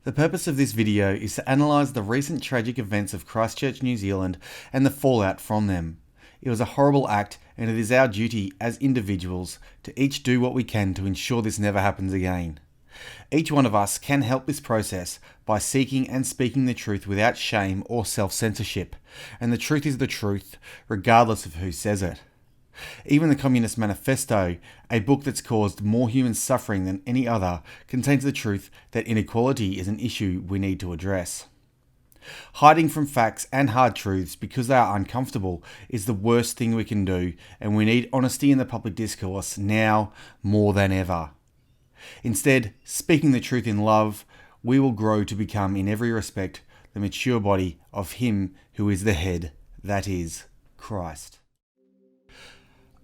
The purpose of this video is to analyse the recent tragic events of Christchurch, New Zealand and the fallout from them. It was a horrible act, and it is our duty as individuals to each do what we can to ensure this never happens again. Each one of us can help this process by seeking and speaking the truth without shame or self-censorship, and the truth is the truth, regardless of who says it. Even the Communist Manifesto, a book that's caused more human suffering than any other, contains the truth that inequality is an issue we need to address. Hiding from facts and hard truths because they are uncomfortable is the worst thing we can do, and we need honesty in the public discourse now more than ever. Instead, speaking the truth in love, we will grow to become in every respect the mature body of Him who is the head, that is, Christ.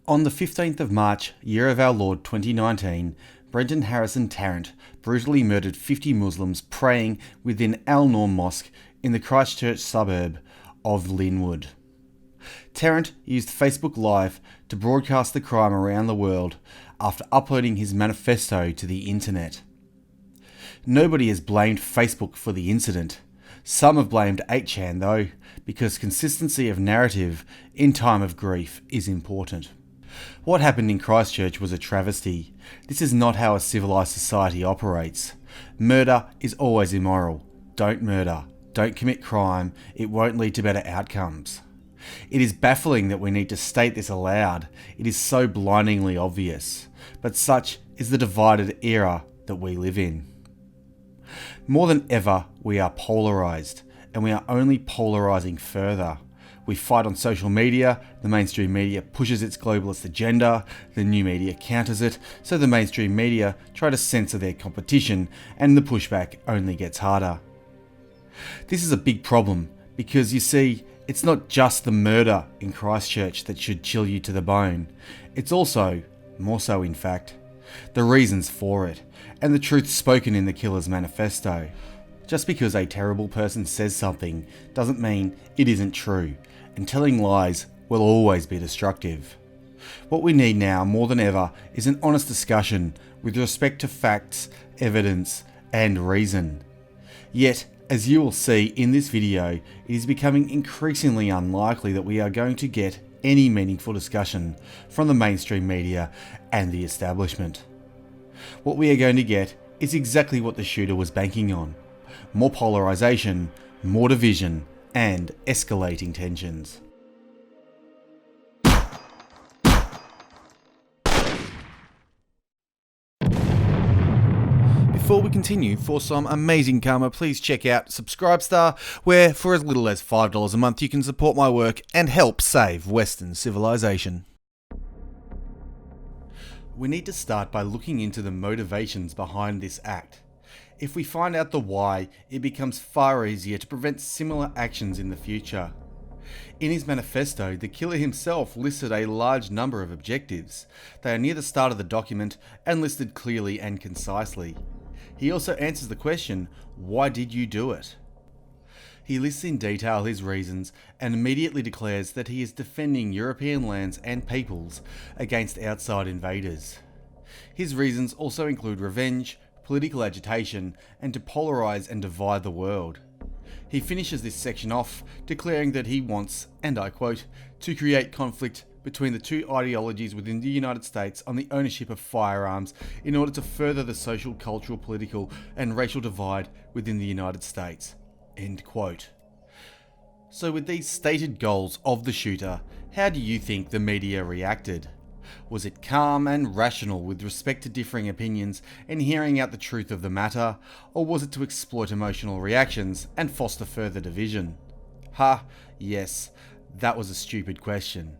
On the 15th of March, year of our Lord 2019, Brenton Harrison Tarrant brutally murdered 50 Muslims praying within Al Noor Mosque in the Christchurch suburb of Linwood. Tarrant used Facebook Live to broadcast the crime around the world after uploading his manifesto to the internet. Nobody has blamed Facebook for the incident. Some have blamed 8chan though, because consistency of narrative in time of grief is important. What happened in Christchurch was a travesty. This is not how a civilised society operates. Murder is always immoral. Don't murder. Don't commit crime. It won't lead to better outcomes. It is baffling that we need to state this aloud. It is so blindingly obvious. But such is the divided era that we live in. More than ever, we are polarised, and we are only polarising further. We fight on social media, the mainstream media pushes its globalist agenda, the new media counters it, so the mainstream media try to censor their competition, and the pushback only gets harder. This is a big problem, because you see, it's not just the murder in Christchurch that should chill you to the bone. It's also, more so in fact, the reasons for it, and the truth spoken in the killer's manifesto. Just because a terrible person says something doesn't mean it isn't true, and telling lies will always be destructive. What we need now more than ever is an honest discussion with respect to facts, evidence, and reason. Yet, as you will see in this video, it is becoming increasingly unlikely that we are going to get any meaningful discussion from the mainstream media and the establishment. What we are going to get is exactly what the shooter was banking on: more polarisation, more division, and escalating tensions. Before we continue, for some amazing karma, please check out Subscribestar, where for as little as $5 a month you can support my work and help save Western civilization. We need to start by looking into the motivations behind this act. If we find out the why, it becomes far easier to prevent similar actions in the future. In his manifesto, the killer himself listed a large number of objectives. They are near the start of the document and listed clearly and concisely. He also answers the question, why did you do it? He lists in detail his reasons and immediately declares that he is defending European lands and peoples against outside invaders. His reasons also include revenge, political agitation, and to polarise and divide the world. He finishes this section off declaring that he wants, and I quote, to create conflict between the two ideologies within the United States on the ownership of firearms in order to further the social, cultural, political, and racial divide within the United States. End quote. So with these stated goals of the shooter, how do you think the media reacted? Was it calm and rational with respect to differing opinions and hearing out the truth of the matter, or was it to exploit emotional reactions and foster further division? Yes, that was a stupid question.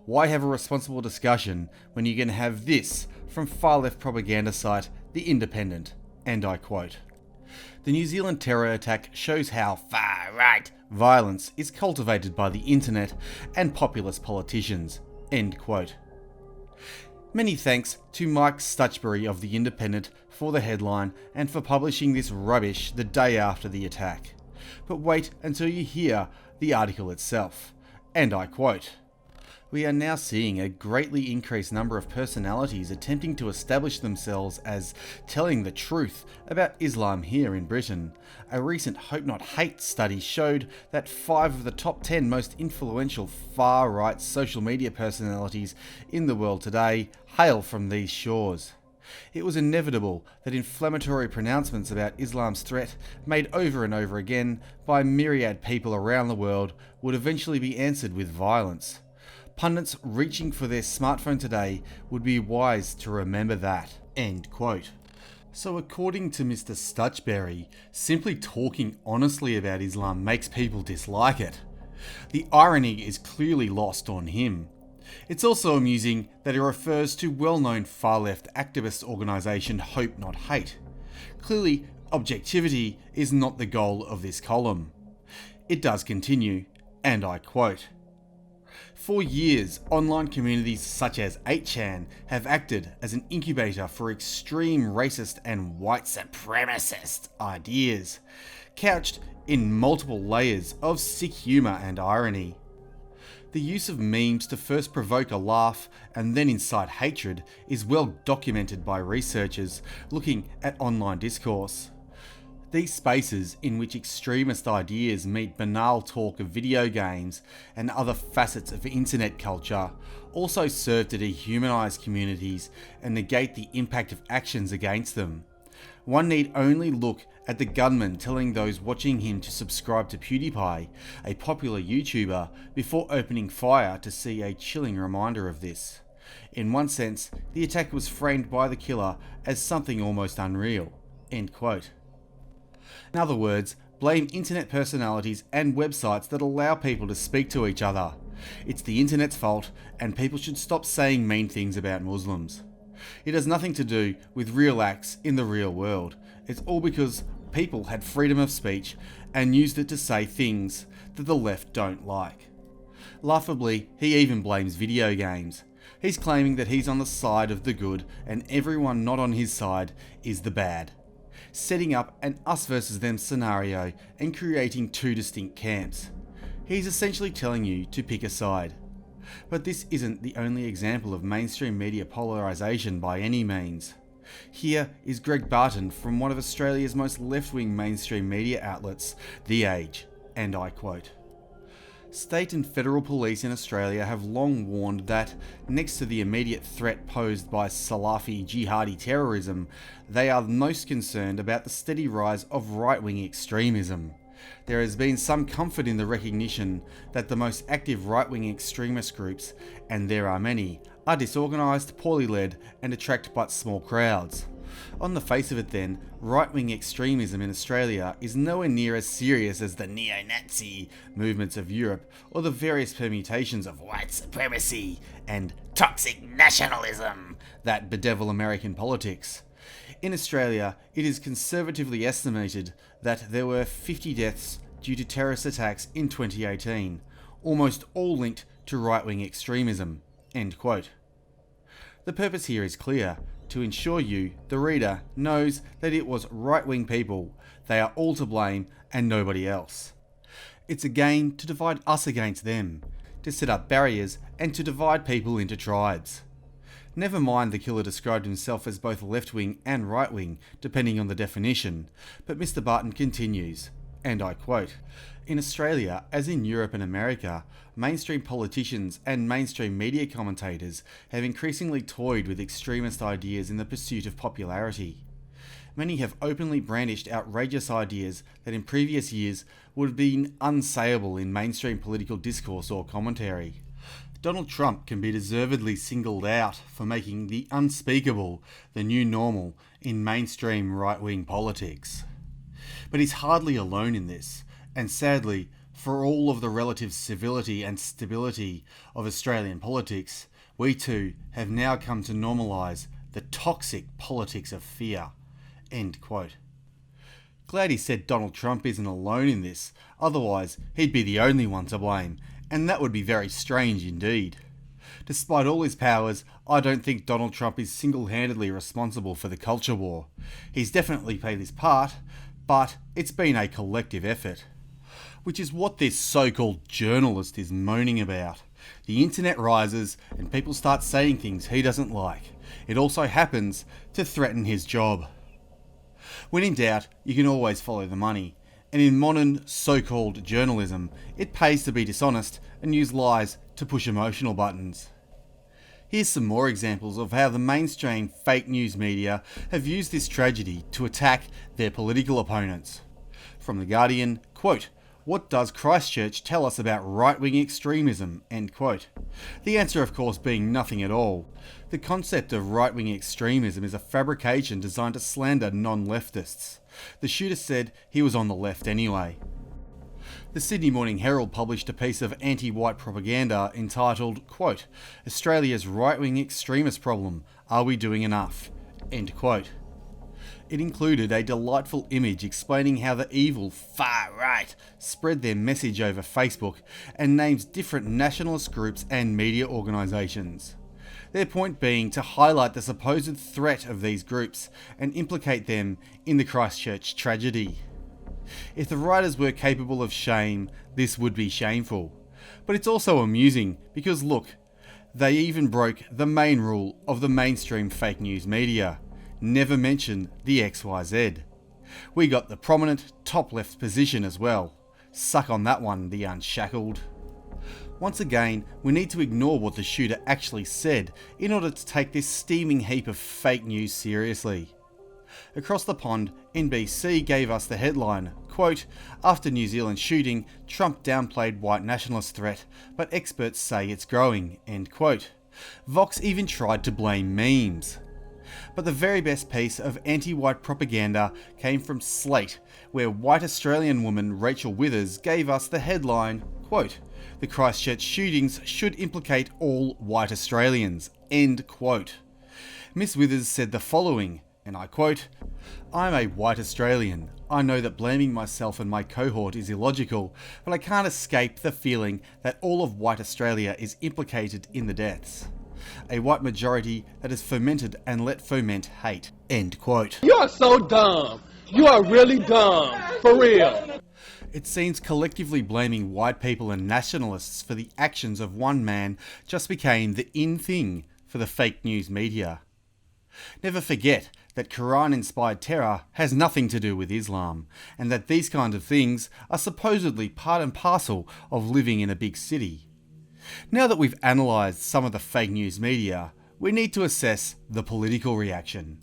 Why have a responsible discussion when you can have this from far-left propaganda site The Independent, and I quote, "The New Zealand terror attack shows how far-right violence is cultivated by the internet and populist politicians," end quote. Many thanks to Mike Stutchbury of The Independent for the headline and for publishing this rubbish the day after the attack. But wait until you hear the article itself, and I quote, We are now seeing a greatly increased number of personalities attempting to establish themselves as telling the truth about Islam here in Britain. A recent Hope Not Hate study showed that 5 of the top 10 most influential far-right social media personalities in the world today hail from these shores. It was inevitable that inflammatory pronouncements about Islam's threat, made over and over again by myriad people around the world, would eventually be answered with violence. Pundits reaching for their smartphone today would be wise to remember that. End quote. So according to Mr. Stutchberry, simply talking honestly about Islam makes people dislike it. The irony is clearly lost on him. It's also amusing that he refers to well-known far-left activist organisation Hope Not Hate. Clearly, objectivity is not the goal of this column. It does continue, and I quote, "For years, online communities such as 8chan have acted as an incubator for extreme racist and white supremacist ideas, couched in multiple layers of sick humour and irony. The use of memes to first provoke a laugh and then incite hatred is well documented by researchers looking at online discourse. These spaces in which extremist ideas meet banal talk of video games and other facets of internet culture also serve to dehumanise communities and negate the impact of actions against them. One need only look at the gunman telling those watching him to subscribe to PewDiePie, a popular YouTuber, before opening fire to see a chilling reminder of this. In one sense, the attack was framed by the killer as something almost unreal." End quote. In other words, blame internet personalities and websites that allow people to speak to each other. It's the internet's fault, and people should stop saying mean things about Muslims. It has nothing to do with real acts in the real world. It's all because people had freedom of speech and used it to say things that the left don't like. Laughably, he even blames video games. He's claiming that he's on the side of the good and everyone not on his side is the bad, setting up an us versus them scenario and creating 2 distinct camps. He's essentially telling you to pick a side. But this isn't the only example of mainstream media polarisation by any means. Here is Greg Barton from one of Australia's most left-wing mainstream media outlets, The Age, and I quote, "State and federal police in Australia have long warned that, next to the immediate threat posed by Salafi jihadi terrorism, they are most concerned about the steady rise of right-wing extremism. There has been some comfort in the recognition that the most active right-wing extremist groups, and there are many, are disorganised, poorly led, and attract but small crowds. On the face of it then, right-wing extremism in Australia is nowhere near as serious as the neo-Nazi movements of Europe or the various permutations of white supremacy and toxic nationalism that bedevil American politics. In Australia, it is conservatively estimated that there were 50 deaths due to terrorist attacks in 2018, almost all linked to right-wing extremism." End quote. The purpose here is clear: to ensure you, the reader, knows that it was right-wing people. They are all to blame and nobody else. It's a game to divide us against them, to set up barriers and to divide people into tribes. Never mind the killer described himself as both left-wing and right-wing, depending on the definition, but Mr. Barton continues, and I quote, "In Australia, as in Europe and America, mainstream politicians and mainstream media commentators have increasingly toyed with extremist ideas in the pursuit of popularity. Many have openly brandished outrageous ideas that in previous years would have been unsayable in mainstream political discourse or commentary. Donald Trump can be deservedly singled out for making the unspeakable the new normal in mainstream right-wing politics. But he's hardly alone in this, and sadly, for all of the relative civility and stability of Australian politics, we too have now come to normalise the toxic politics of fear." End quote. Glad he said Donald Trump isn't alone in this, otherwise he'd be the only one to blame, and that would be very strange indeed. Despite all his powers, I don't think Donald Trump is single-handedly responsible for the culture war. He's definitely played his part, but it's been a collective effort. Which is what this so-called journalist is moaning about. The internet rises and people start saying things he doesn't like. It also happens to threaten his job. When in doubt, you can always follow the money. And in modern so-called journalism, it pays to be dishonest and use lies to push emotional buttons. Here's some more examples of how the mainstream fake news media have used this tragedy to attack their political opponents. From The Guardian, quote, "What does Christchurch tell us about right-wing extremism?" End quote. The answer, of course, being nothing at all. The concept of right-wing extremism is a fabrication designed to slander non-leftists. The shooter said he was on the left anyway. The Sydney Morning Herald published a piece of anti-white propaganda entitled, quote, "Australia's right-wing extremist problem, are we doing enough?" End quote. It included a delightful image explaining how the evil far-right spread their message over Facebook and names different nationalist groups and media organisations. Their point being to highlight the supposed threat of these groups and implicate them in the Christchurch tragedy. If the writers were capable of shame, this would be shameful. But it's also amusing because look, they even broke the main rule of the mainstream fake news media. Never mention the XYZ. We got the prominent top left position as well. Suck on that one, the unshackled. Once again, we need to ignore what the shooter actually said in order to take this steaming heap of fake news seriously. Across the pond, NBC gave us the headline, quote, "After New Zealand shooting, Trump downplayed white nationalist threat, but experts say it's growing," end quote. Vox even tried to blame memes. But the very best piece of anti-white propaganda came from Slate, where white Australian woman Rachel Withers gave us the headline, quote, "The Christchurch shootings should implicate all white Australians," end quote. Miss Withers said the following, and I quote, "I'm a white Australian. I know that blaming myself and my cohort is illogical, but I can't escape the feeling that all of white Australia is implicated in the deaths. A white majority that has fomented and let foment hate," end quote. You are so dumb. You are really dumb. For real. It seems collectively blaming white people and nationalists for the actions of one man just became the in thing for the fake news media. Never forget that Quran-inspired terror has nothing to do with Islam, and that these kinds of things are supposedly part and parcel of living in a big city. Now that we've analysed some of the fake news media, we need to assess the political reaction.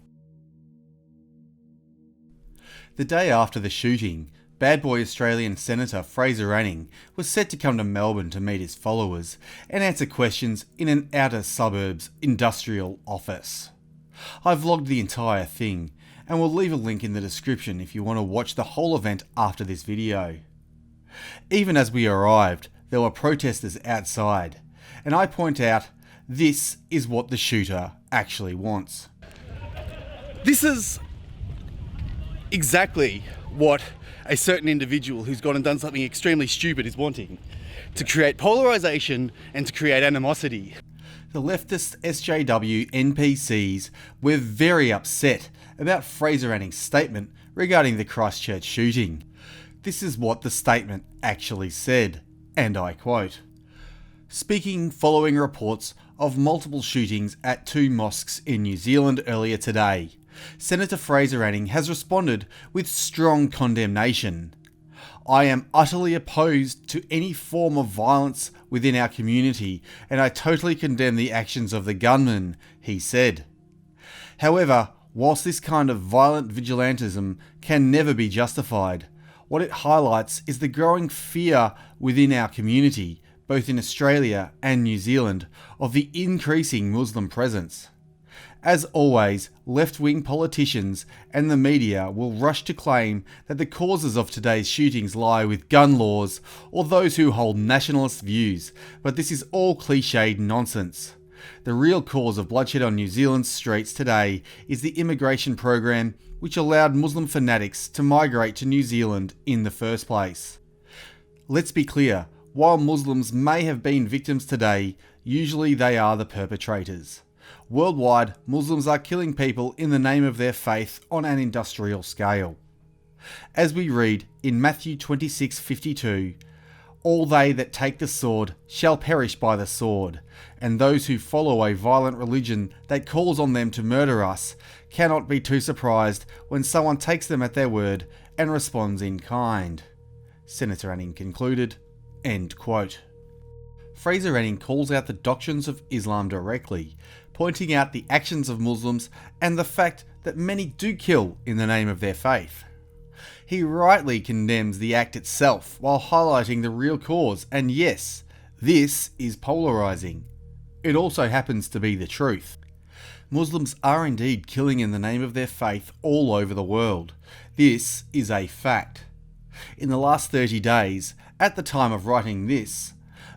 The day after the shooting, bad boy Australian Senator Fraser Anning was set to come to Melbourne to meet his followers and answer questions in an outer suburbs industrial office. I vlogged the entire thing, and we'll leave a link in the description if you want to watch the whole event after this video. Even as we arrived, there were protesters outside, and I point out, this is what the shooter actually wants. This is exactly what a certain individual who's gone and done something extremely stupid is wanting. To create polarisation and to create animosity. The leftist SJW NPCs were very upset about Fraser Anning's statement regarding the Christchurch shooting. This is what the statement actually said, and I quote, "Speaking following reports of multiple shootings at 2 mosques in New Zealand earlier today, Senator Fraser Anning has responded with strong condemnation. I am utterly opposed to any form of violence within our community, and I totally condemn the actions of the gunman," he said. However, whilst this kind of violent vigilantism can never be justified, what it highlights is the growing fear within our community, both in Australia and New Zealand, of the increasing Muslim presence. As always, left-wing politicians and the media will rush to claim that the causes of today's shootings lie with gun laws or those who hold nationalist views, but this is all cliched nonsense. The real cause of bloodshed on New Zealand's streets today is the immigration program which allowed Muslim fanatics to migrate to New Zealand in the first place. Let's be clear, while Muslims may have been victims today, usually they are the perpetrators. Worldwide, Muslims are killing people in the name of their faith on an industrial scale. As we read in Matthew 26:52, All they that take the sword shall perish by the sword, and those who follow a violent religion that calls on them to murder us cannot be too surprised when someone takes them at their word and responds in kind. Senator Anning concluded. End quote. Fraser Anning calls out the doctrines of Islam directly, pointing out the actions of Muslims and the fact that many do kill in the name of their faith. He rightly condemns the act itself while highlighting the real cause, and yes, this is polarising. It also happens to be the truth. Muslims are indeed killing in the name of their faith all over the world. This is a fact. In the last 30 days, at the time of writing this,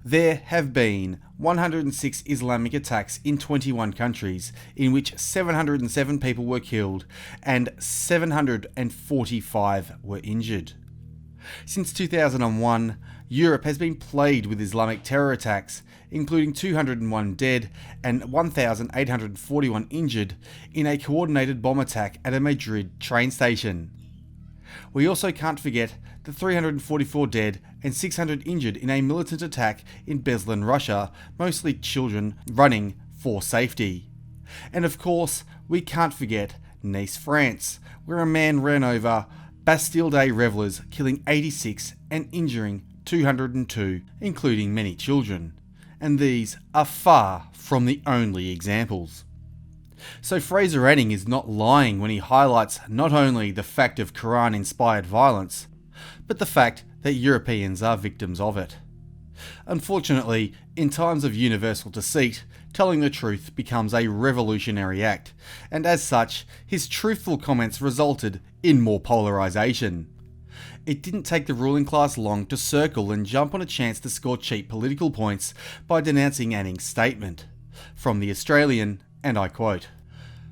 there have been 106 Islamic attacks in 21 countries, in which 707 people were killed and 745 were injured. Since 2001, Europe has been plagued with Islamic terror attacks, including 201 dead and 1,841 injured in a coordinated bomb attack at a Madrid train station. We also can't forget the 344 dead and 600 injured in a militant attack in Beslan, Russia, mostly children running for safety. And of course, we can't forget Nice, France, where a man ran over Bastille Day revellers, killing 86 and injuring 202, including many children. And these are far from the only examples. So Fraser Anning is not lying when he highlights not only the fact of Quran-inspired violence, but the fact that Europeans are victims of it. Unfortunately, in times of universal deceit, telling the truth becomes a revolutionary act, and as such, his truthful comments resulted in more polarisation. It didn't take the ruling class long to circle and jump on a chance to score cheap political points by denouncing Anning's statement. From The Australian, and I quote,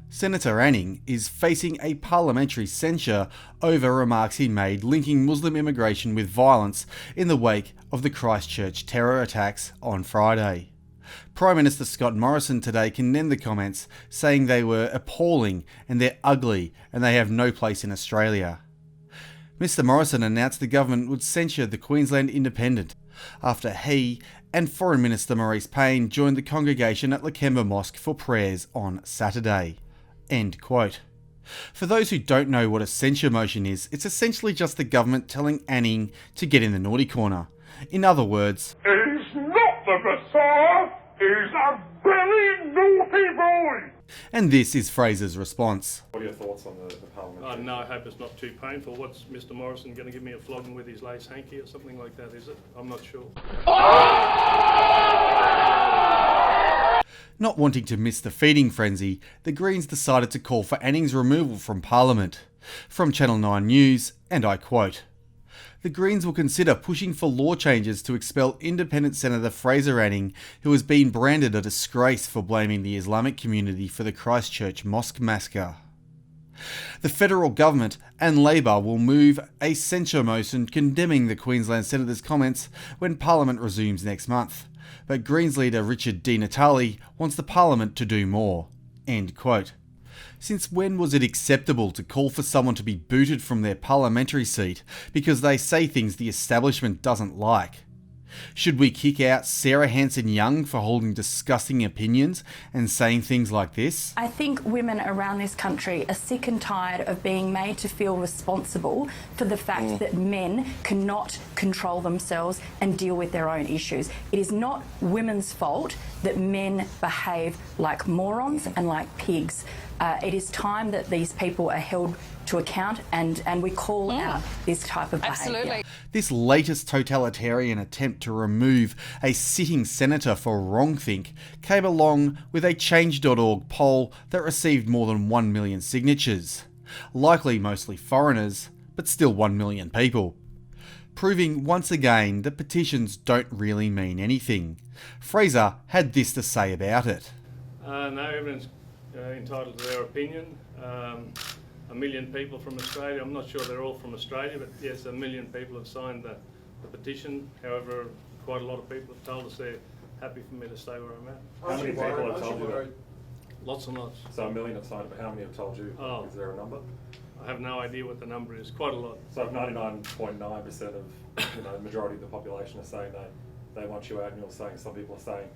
"Senator Anning is facing a parliamentary censure over remarks he made linking Muslim immigration with violence in the wake of the Christchurch terror attacks on Friday. Prime Minister Scott Morrison today condemned the comments, saying they were appalling and they're ugly and they have no place in Australia. Mr Morrison announced the government would censure the Queensland Independent after he and Foreign Minister Maurice Payne joined the congregation at Lakemba Mosque for prayers on Saturday." End quote. For those who don't know what a censure motion is, it's essentially just the government telling Anning to get in the naughty corner. In other words, "He's not the Messiah, he's a very naughty boy." And this is Fraser's response. What are your thoughts on the Parliament? No, I hope it's not too painful. What's Mr Morrison going to give me a flogging with his lace hanky or something like that, is it? I'm not sure. Not wanting to miss the feeding frenzy, the Greens decided to call for Anning's removal from Parliament. From Channel 9 News, and I quote, "The Greens will consider pushing for law changes to expel Independent Senator Fraser Anning, who has been branded a disgrace for blaming the Islamic community for the Christchurch mosque massacre. The federal government and Labor will move a censure motion condemning the Queensland Senator's comments when Parliament resumes next month. But Greens leader Richard Di Natale wants the Parliament to do more." End quote. Since when was it acceptable to call for someone to be booted from their parliamentary seat because they say things the establishment doesn't like? Should we kick out Sarah Hanson-Young for holding disgusting opinions and saying things like this? I think women around this country are sick and tired of being made to feel responsible for the fact that men cannot control themselves and deal with their own issues. It is not women's fault that men behave like morons and like pigs. It is time that these people are held to account and we call out this type of behaviour. Absolutely. This latest totalitarian attempt to remove a sitting senator for wrongthink came along with a Change.org poll that received more than 1 million signatures. Likely mostly foreigners, but still 1 million people. Proving once again that petitions don't really mean anything. Fraser had this to say about it. No, everyone's entitled to their opinion. 1 million people from Australia. I'm not sure they're all from Australia, but yes, 1 million people have signed the petition. However, quite a lot of people have told us they're happy for me to stay where I'm at. How many people have told you that? Lots and lots. So 1 million have signed, but how many have told you? Oh. Is there a number? I have no idea what the number is. Quite a lot. So if 99.9% of the majority of the population are saying they want you out, and you're saying some people are saying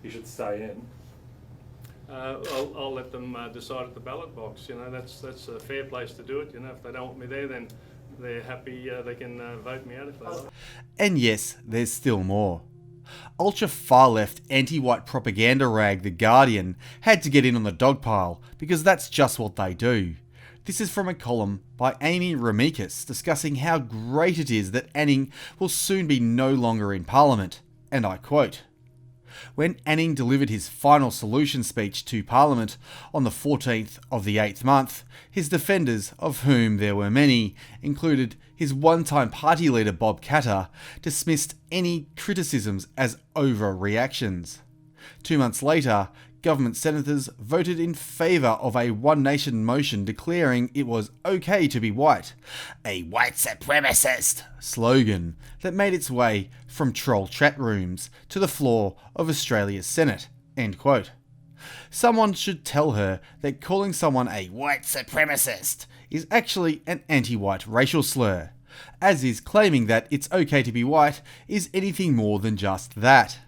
you should stay in. I'll let them decide at the ballot box. That's a fair place to do it. If they don't want me there, then they're happy. They can vote me out if they like. And yes, there's still more. Ultra far left anti-white propaganda rag The Guardian had to get in on the dog pile because that's just what they do. This is from a column by Amy Ramikis discussing how great it is that Anning will soon be no longer in Parliament, and I quote, "When Anning delivered his final solution speech to Parliament on the 14th of the 8th month, his defenders, of whom there were many, included his one-time party leader Bob Katter, dismissed any criticisms as overreactions. 2 months later, government senators voted in favour of a One Nation motion declaring it was okay to be white, a white supremacist slogan that made its way from troll chat rooms to the floor of Australia's Senate." End quote. Someone should tell her that calling someone a white supremacist is actually an anti-white racial slur, as is claiming that it's okay to be white is anything more than just that.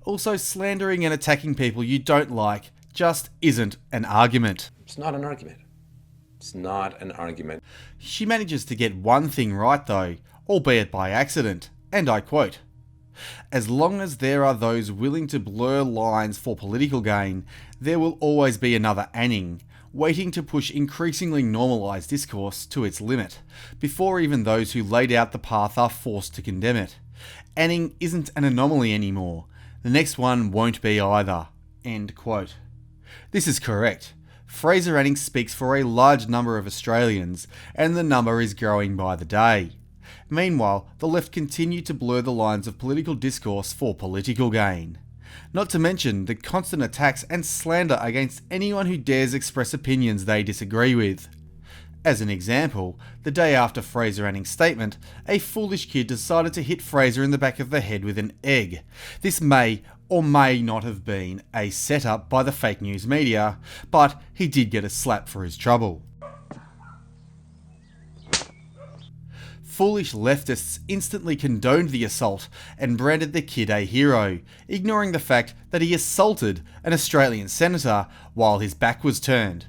Also, slandering and attacking people you don't like just isn't an argument. It's not an argument. It's not an argument. She manages to get one thing right though, albeit by accident, and I quote, "As long as there are those willing to blur lines for political gain, there will always be another Anning, waiting to push increasingly normalised discourse to its limit, before even those who laid out the path are forced to condemn it. Anning isn't an anomaly anymore. The next one won't be either." End quote. This is correct. Fraser Anning speaks for a large number of Australians, and the number is growing by the day. Meanwhile, the left continue to blur the lines of political discourse for political gain. Not to mention the constant attacks and slander against anyone who dares express opinions they disagree with. As an example, the day after Fraser Anning's statement, a foolish kid decided to hit Fraser in the back of the head with an egg. This may or may not have been a setup by the fake news media, but he did get a slap for his trouble. Foolish leftists instantly condoned the assault and branded the kid a hero, ignoring the fact that he assaulted an Australian senator while his back was turned.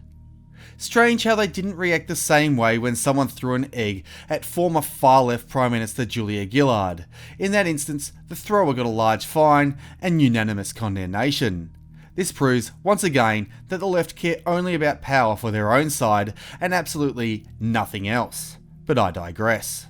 Strange how they didn't react the same way when someone threw an egg at former far-left Prime Minister Julia Gillard. In that instance, the thrower got a large fine and unanimous condemnation. This proves, once again, that the left care only about power for their own side and absolutely nothing else. But I digress.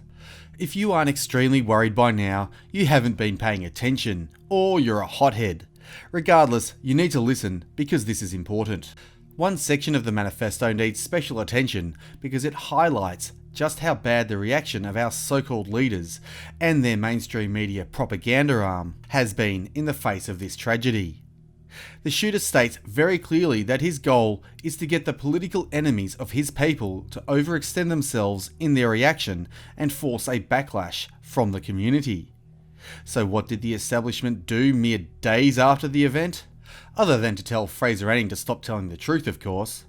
If you aren't extremely worried by now, you haven't been paying attention, or you're a hothead. Regardless, you need to listen because this is important. One section of the manifesto needs special attention because it highlights just how bad the reaction of our so-called leaders and their mainstream media propaganda arm has been in the face of this tragedy. The shooter states very clearly that his goal is to get the political enemies of his people to overextend themselves in their reaction and force a backlash from the community. So what did the establishment do mere days after the event? Other than to tell Fraser Anning to stop telling the truth, of course.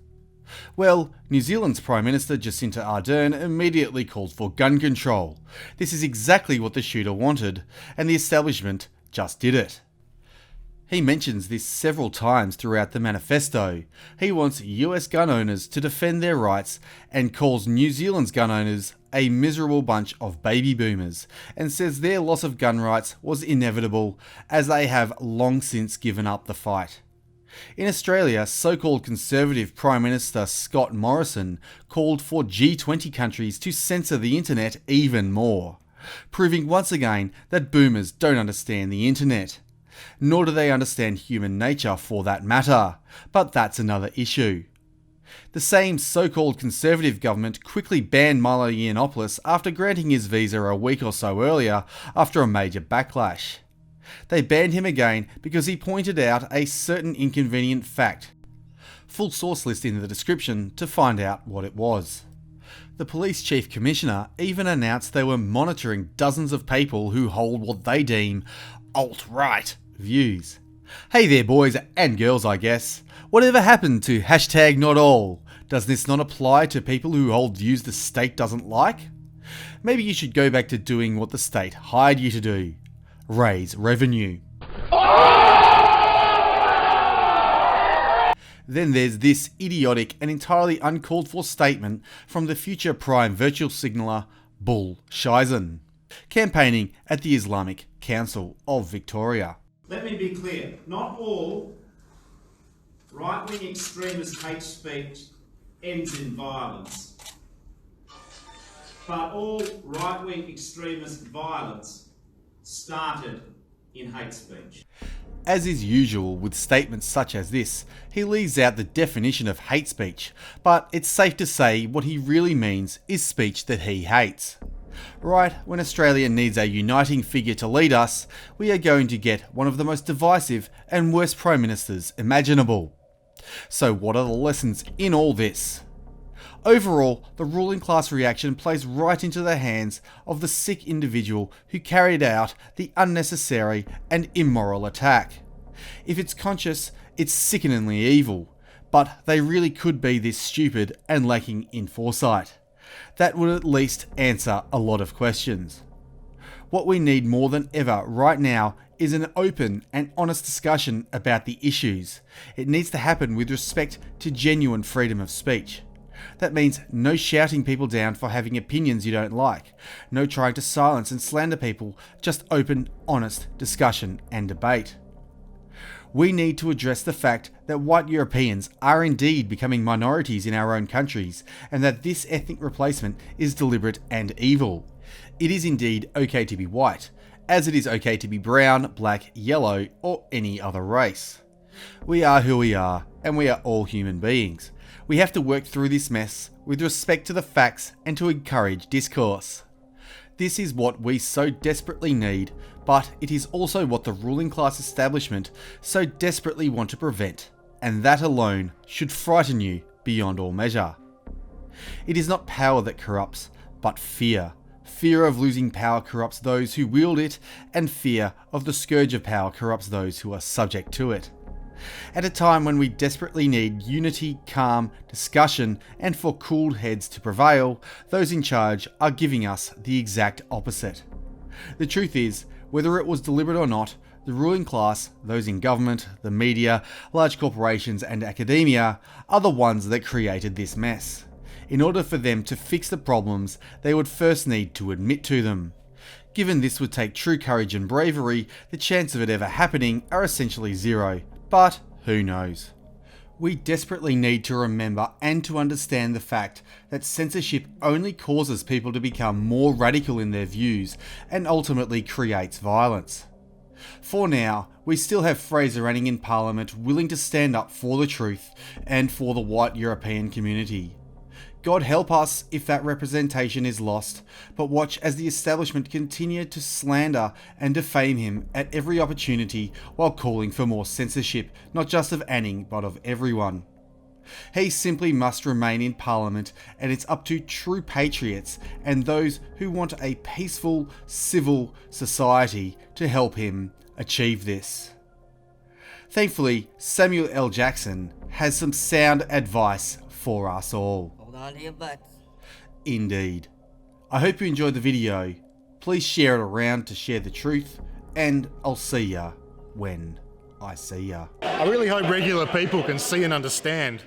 Well, New Zealand's Prime Minister Jacinda Ardern immediately called for gun control. This is exactly what the shooter wanted, and the establishment just did it. He mentions this several times throughout the manifesto. He wants US gun owners to defend their rights and calls New Zealand's gun owners a miserable bunch of baby boomers and says their loss of gun rights was inevitable as they have long since given up the fight. In Australia, so-called Conservative Prime Minister Scott Morrison called for G20 countries to censor the internet even more, proving once again that boomers don't understand the internet. Nor do they understand human nature for that matter, but that's another issue. The same so-called Conservative government quickly banned Milo Yiannopoulos after granting his visa a week or so earlier after a major backlash. They banned him again because he pointed out a certain inconvenient fact. Full source list in the description to find out what it was. The Police Chief Commissioner even announced they were monitoring dozens of people who hold what they deem alt-right views. Hey there boys and girls I guess. Whatever happened to #NotAll? Does this not apply to people who hold views the state doesn't like? Maybe you should go back to doing what the state hired you to do. Raise revenue. Then there's this idiotic and entirely uncalled for statement from the future Prime virtual signaller Bull Shizen, campaigning at the Islamic Council of Victoria. Let me be clear, not all right-wing extremist hate speech ends in violence, but all right-wing extremist violence started in hate speech. As is usual with statements such as this, he leaves out the definition of hate speech, but it's safe to say what he really means is speech that he hates. Right when Australia needs a uniting figure to lead us, we are going to get one of the most divisive and worst Prime Ministers imaginable. So what are the lessons in all this? Overall, the ruling class reaction plays right into the hands of the sick individual who carried out the unnecessary and immoral attack. If it's conscious, it's sickeningly evil, but they really could be this stupid and lacking in foresight. That would at least answer a lot of questions. What we need more than ever right now is an open and honest discussion about the issues. It needs to happen with respect to genuine freedom of speech. That means no shouting people down for having opinions you don't like, no trying to silence and slander people, just open, honest discussion and debate. We need to address the fact that white Europeans are indeed becoming minorities in our own countries, and that this ethnic replacement is deliberate and evil. It is indeed okay to be white, as it is okay to be brown, black, yellow, or any other race. We are who we are, and we are all human beings. We have to work through this mess with respect to the facts and to encourage discourse. This is what we so desperately need, but it is also what the ruling class establishment so desperately want to prevent, and that alone should frighten you beyond all measure. It is not power that corrupts, but fear. Fear of losing power corrupts those who wield it, and fear of the scourge of power corrupts those who are subject to it. At a time when we desperately need unity, calm, discussion, and for cooled heads to prevail, those in charge are giving us the exact opposite. The truth is, whether it was deliberate or not, the ruling class, those in government, the media, large corporations, and academia, are the ones that created this mess. In order for them to fix the problems, they would first need to admit to them. Given this would take true courage and bravery, the chance of it ever happening are essentially zero. But who knows? We desperately need to remember and to understand the fact that censorship only causes people to become more radical in their views and ultimately creates violence. For now, we still have Fraser Anning in Parliament willing to stand up for the truth and for the white European community. God help us if that representation is lost, but watch as the establishment continue to slander and defame him at every opportunity while calling for more censorship, not just of Anning, but of everyone. He simply must remain in Parliament, and it's up to true patriots and those who want a peaceful, civil society to help him achieve this. Thankfully, Samuel L. Jackson has some sound advice for us all. On to your butts. Indeed. I hope you enjoyed the video. Please share it around to share the truth, and I'll see ya when I see ya. I really hope regular people can see and understand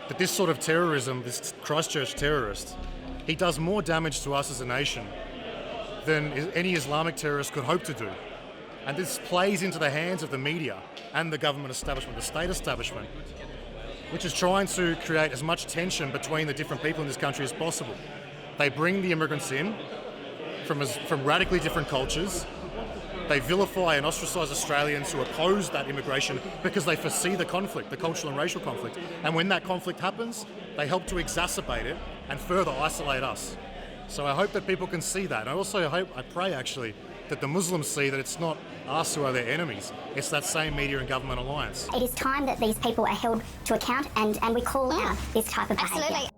that this sort of terrorism, this Christchurch terrorist, he does more damage to us as a nation than any Islamic terrorist could hope to do. And this plays into the hands of the media and the government establishment, the state establishment, which is trying to create as much tension between the different people in this country as possible. They bring the immigrants in from radically different cultures. They vilify and ostracise Australians who oppose that immigration because they foresee the conflict, the cultural and racial conflict. And when that conflict happens, they help to exacerbate it and further isolate us. So I hope that people can see that. And I pray actually, that the Muslims see that it's not us who are their enemies, it's that same media and government alliance. It is time that these people are held to account and we call out this type of behaviour. Absolutely.